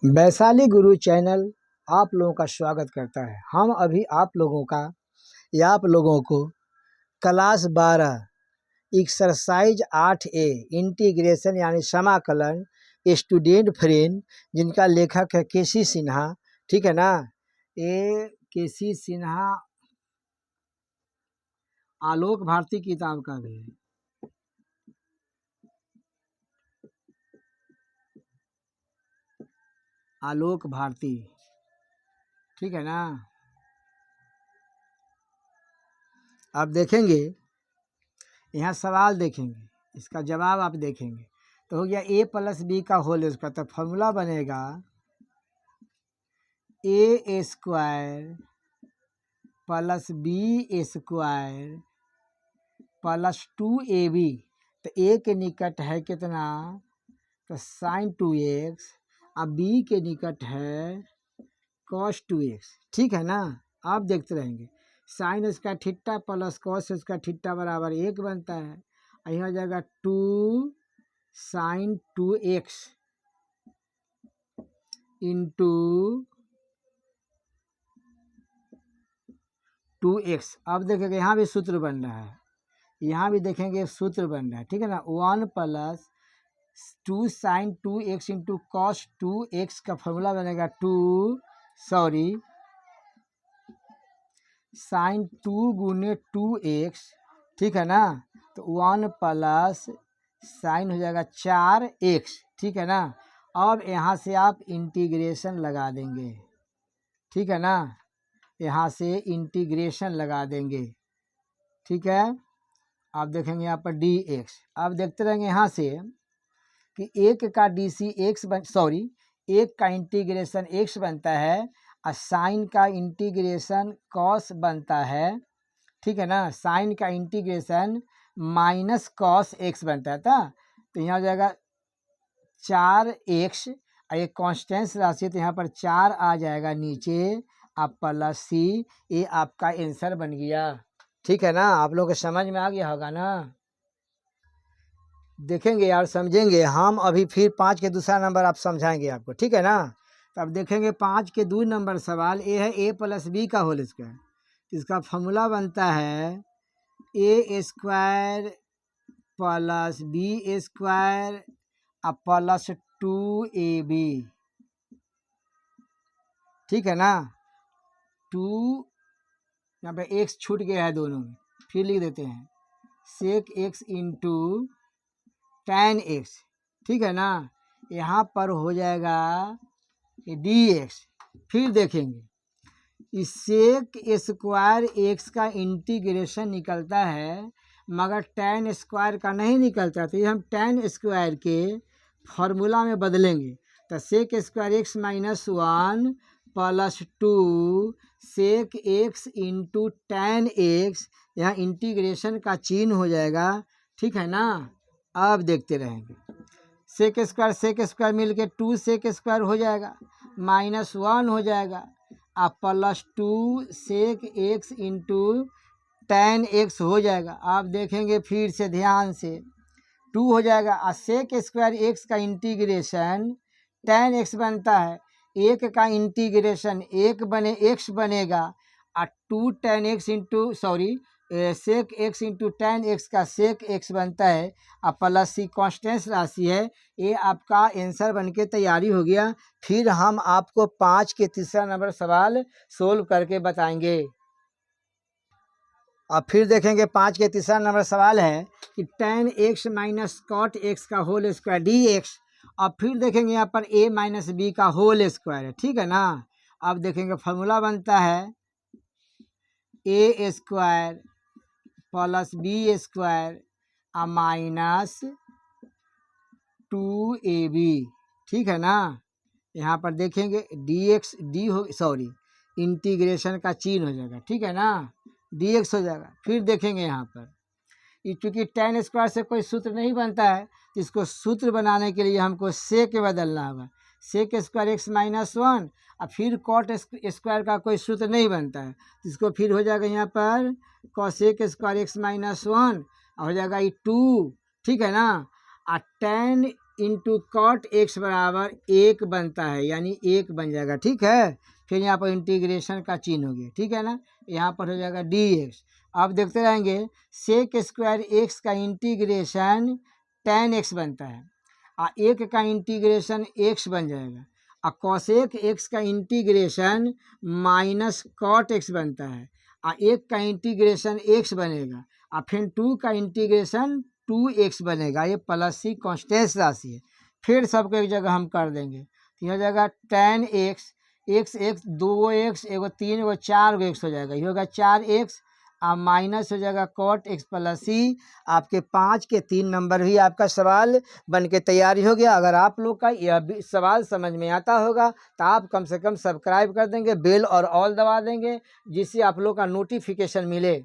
वैशाली गुरु channel आप लोगों का स्वागत करता है। हम अभी आप लोगों को क्लास 12 एक्सरसाइज 8A इंटीग्रेशन यानी समाकलन स्टूडेंट फ्रेंड, जिनका लेखक है केसी सिन्हा, ठीक है ना। ये केसी सिन्हा आलोक भारती किताब का भी है। आलोक भारती, ठीक है ना। आप देखेंगे यहाँ सवाल देखेंगे, इसका जवाब आप देखेंगे तो हो गया a प्लस बी का होल स्क्वायर। तो फॉर्मूला बनेगा a square plus B square plus 2ab। तो a के निकट है कितना, तो साइन 2x, अब b के निकट है कॉस 2x, ठीक है ना। आप देखते रहेंगे साइन इसका थीटा प्लस कॉस इसका थीटा बराबर 1 बनता है। यहाँ हो जाएगा 2 साइन 2x इंटू 2x। अब देखेंगे यहाँ भी सूत्र बन रहा है, यहाँ भी देखेंगे सूत्र बन रहा है, ठीक है ना। 1 plus 2 sign 2x into cos 2x का फॉर्मूला बनेगा साइन 2 गुने 2x, ठीक है ना। तो 1 प्लस साइन हो जाएगा 4x, ठीक है ना। अब यहाँ से आप इंटीग्रेशन लगा देंगे, ठीक है ना। यहाँ से इंटीग्रेशन लगा देंगे, ठीक है। आप देखेंगे यहाँ पर dx। आप देखते रहेंगे यहाँ से कि एक का dc एक का इंटीग्रेशन x बनता है और साइन का इंटीग्रेशन कॉस बनता है, ठीक है ना। साइन का इंटीग्रेशन माइनस कॉस x बनता है था। तो यहाँ हो जाएगा 4x और ये कॉन्स्टेंस राशि, तो यहाँ पर 4 आ जाएगा नीचे, आप प्लस c। ये आपका आंसर बन गया, ठीक है ना। आप लोग को समझ में आ गया होगा ना। देखेंगे यार, समझेंगे हम। अभी फिर 5 के दूसरा नंबर आप समझाएंगे आपको, ठीक है ना। तो अब देखेंगे 5 के 2 नंबर सवाल। ये है a प्लस बी का होल स्क्वायर। इसका फॉर्मूला बनता है a square plus B square plus 2ab, ठीक है ना। 2 यहाँ पे x छूट गया है दोनों में, फिर लिख देते हैं सेक x इंटू tan x, ठीक है ना। यहाँ पर हो जाएगा dx। फिर देखेंगे इस सेक स्क्वायर x का इंटीग्रेशन निकलता है मगर tan स्क्वायर का नहीं निकलता। तो ये हम tan स्क्वायर के फॉर्मूला में बदलेंगे। तो sec square x minus 1 plus 2 sec x into tan x, यहाँ इंटीग्रेशन का चिन्ह हो जाएगा, ठीक है ना। अब देखते रहेंगे सेक स्क्वायर मिल के 2 सेक स्क्वायर हो जाएगा, माइनस 1 हो जाएगा आप plus 2 sec x into tan x हो जाएगा। आप देखेंगे फिर से ध्यान से 2 हो जाएगा और सेक स्क्वायर x का इंटीग्रेशन tan x बनता है। एक का इंटीग्रेशन एक बने x बनेगा और 2 tan x into sec x into tan x का सेक x बनता है और प्लस c कॉन्स्टेंस राशि है। ये आपका आंसर बन के तैयारी हो गया। फिर हम आपको 5 के तीसरा नंबर सवाल सोल्व करके बताएंगे। अब फिर देखेंगे 5 के तीसरा नंबर सवाल है कि tan x minus cot x का होल स्क्वायर dx। अब फिर देखेंगे यहाँ पर a माइनस बी का होल स्क्वायर है, ठीक है ना। अब देखेंगे फॉर्मूला बनता है a square plus B square minus 2ab, ठीक है ना। यहाँ पर देखेंगे dx इंटीग्रेशन का चिन्ह हो जाएगा, ठीक है ना, dx हो जाएगा। फिर देखेंगे यहाँ पर चूँकि tan स्क्वायर से कोई सूत्र नहीं बनता है, तो इसको सूत्र बनाने के लिए हमको सेक बदलना होगा। सेक स्क्वायर x माइनस 1 और फिर कॉट स्क्वायर का कोई सूत्र नहीं बनता है, तो इसको फिर हो जाएगा यहाँ पर कॉसेक स्क्वायर x माइनस 1 हो जाएगा ये 2, ठीक है ना। और tan इंटू कॉट एक्स बराबर 1 बनता है, यानी 1 बन जाएगा। ठीक है, फिर यहाँ पर इंटीग्रेशन का चिन्ह हो गया। ठीक है ना, यहाँ पर हो जाएगा डी एक्स। अब देखते रहेंगे सेक स्क्वायर एक्स का इंटीग्रेशन tan एक्स बनता है, 1 का इंटीग्रेशन एक्स बन जाएगा, कॉसेक एक्स का इंटीग्रेशन माइनस कॉट एक्स बनता है, 1 का इंटीग्रेशन एक्स बनेगा, फिर 2 का इंटीग्रेशन 2x बनेगा। ये प्लस सी कॉन्स्टेंस राशि है। फिर सबको एक जगह हम कर देंगे, तो यह हो जाएगा tan x, x x 2x, एगो 3, एगो 4 एक्स हो जाएगा, ये होगा 4x, माइनस हो जाएगा कॉट एक्स प्लस सी। आपके 5 के 3 नंबर भी आपका सवाल बन के तैयारी हो गया। अगर आप लोग का यह भी सवाल समझ में आता होगा तो आप कम से कम सब्सक्राइब कर देंगे, बेल और ऑल दबा देंगे, जिससे आप लोग का नोटिफिकेशन मिले।